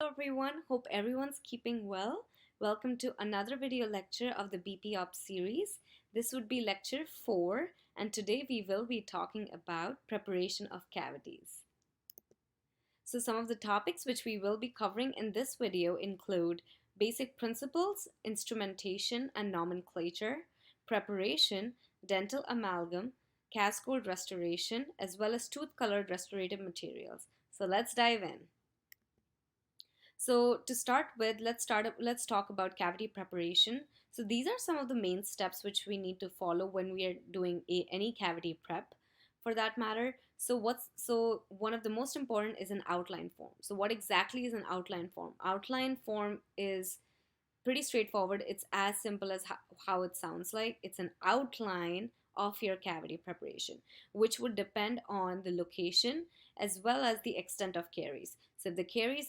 Everyone, hope everyone's keeping well. Welcome to another video lecture of the BP Op series. This would be lecture 4, and today we will be talking about preparation of cavities. So some of the topics which we will be covering in this video include basic principles, instrumentation and nomenclature, preparation, dental amalgam, cascode restoration, as well as tooth-colored restorative materials. So let's dive in. So to start with, let's talk about cavity preparation. So these are some of the main steps which we need to follow when we are doing any cavity prep for that matter. So one of the most important is an outline form. So what exactly is an outline form? Outline form is pretty straightforward. It's as simple as how it sounds like. It's an outline of your cavity preparation, which would depend on the location as well as the extent of caries. So if the caries